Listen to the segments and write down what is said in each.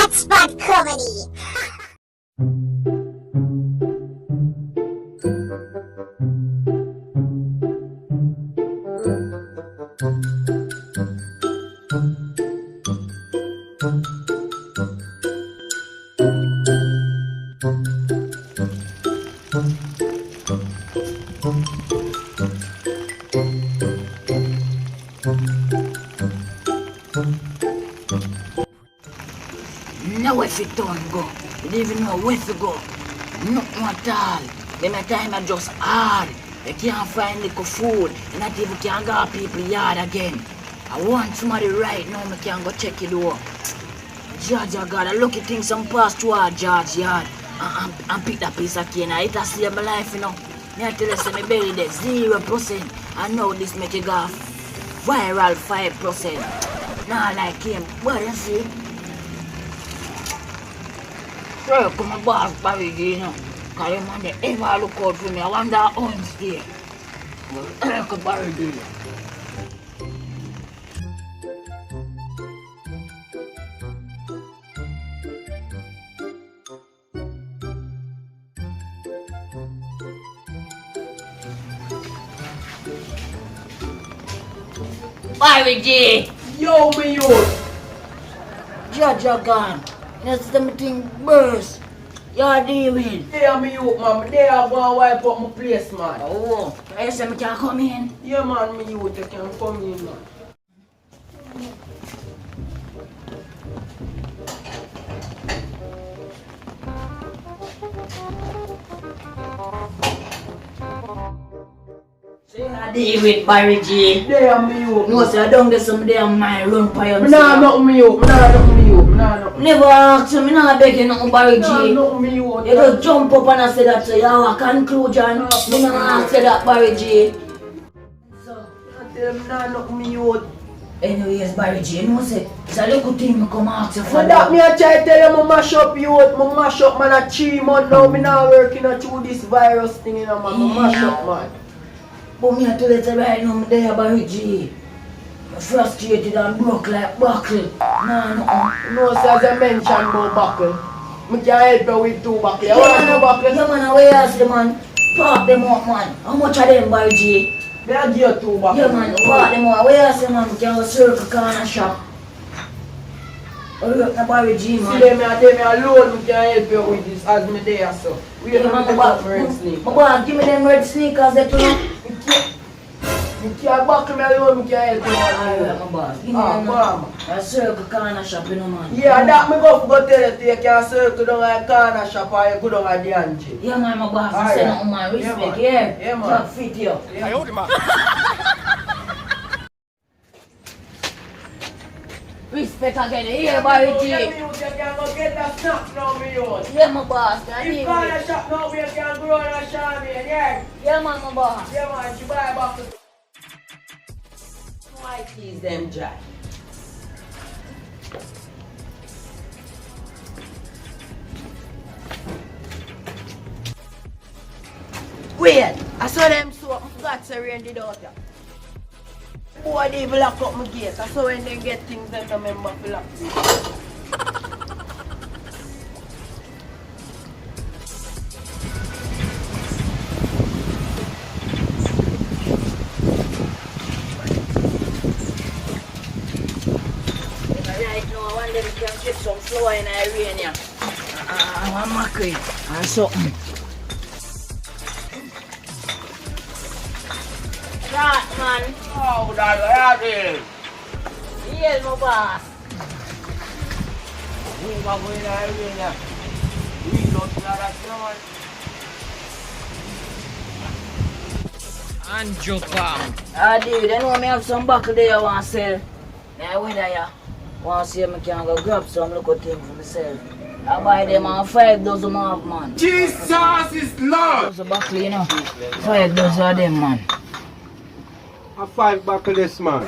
Hotspot Comedy. Now if it don't go, you don't even know where to go. Nothing at all. Then my time are just hard. They can't find little food. And not even can go to people's yard again. I want somebody right now, I can go check it out. Judge, I got a lucky thing some pass through our George yard. And pick that piece of cane. It has saved my life, you know. Me I tell you, say me bury there 0%. I know this make it go viral 5%. Nah, like him. What you see? Sure, come on, boss, Barry, you know. Cause you man, they ever look out for me. I wonder how I'm stay. Look at Barry, you know. Barry G! Yo, me youth! Judge gone. That's the thing burst. You're dealing. Yeah, me youth, man. They are going to wipe up my place, man. Oh, I say me can come in. Yeah, man, me youth, you can come in, man. I deal with Barry G. They are me youth. No, sir, I don't get some damn mind run by Me nah nothing me youth. Me nah nothing me youth. Me nah nothing. Never ask you, me not beg you nothing, Barry Me nah G. nothing me youth. You just jump up and I say that to you, a conclusion. Me not ask you that, Barry G. So, I tell them nah nothing me youth. Anyways, Barry G, you know say, it's a little thing me come ask you for. For that, me I try to tell you, me mash up youth. Me mash up, man, a 3 months now. Me not working through this virus thing, you know, man. Me mash up, man. But me I tell you right now, me there, Barry G. I'm frustrated and broke like buckle. Nah, no. No, so as I mentioned about buckle, me can help you with 2 buckle. You want 2 buckle? Yeah, man, where else the man? Park them up, man. How much of them, Barry G? Me I give you 2 buckle. Yeah, man, park them up. Where else the man? We can go circle corner shop. Hurry up, Barry G, man. See them, me alone, me can help you with this as me there, so. We Yeah, have man, to my take up red sneakers. boy, give me them red sneakers that you Me can't buckle me alone, me can help you. Alright, my boss. Give me them mama. a circle corner shop, you know, man. Yeah, that me go tell you, you can circle down a corner shop or you go down a D'Angelo. Yeah, man, my boss. Alright. Say nothing, man. Yeah, Respect, man. yeah? Yeah, man. Top fit you. Respect again, yeah, Barry G. You can go get that snack now, me youth. Yeah, my boss. I If need corner it. shop now, we can grow on a champagne, yeah? Yeah, man, my boss. Yeah, man, you buy a buckle. Why tease them, Jack? Wait, I saw them so I forgot to rain the daughter. Boy, they lock up my gate. I saw when they get things them don't remember to lock. Right now, I want them to get some flour in the rain here. I want mackerel or something. Right, man. Oh, that's it. Yes, my boss. We go in the area. We don't that one. And Japan. Ah, dude, I know me have some buckle there I want to sell. Now, whether you want to see if I can go grab some little thing for myself. I buy them on 5 dozen of man. Jesus is Lord. Those buckle, you know. 5 dozen of them, man. A 5 buckle this man.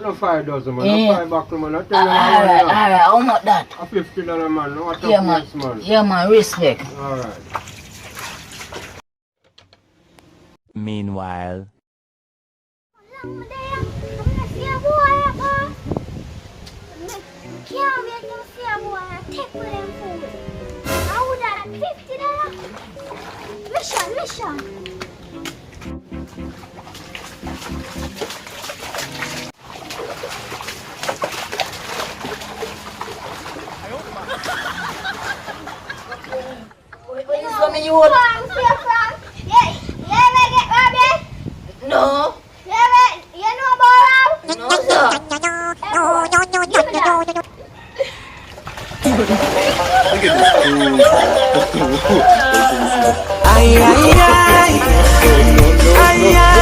No 5 dozen man, Yeah. a 5 buckle man. I tell you Alright, now. alright, how much that? A $50 man, what a Yeah, man. place man. Yeah, man, respect. Alright. Meanwhile. Kaya wait yung siya mo me youth. Frank, yeah, Frank. Yeah, yeah, me get robbed, yeah. No. Yeah, me, you know about rob? No, sir. Ay, ay, ay. Ay, ay.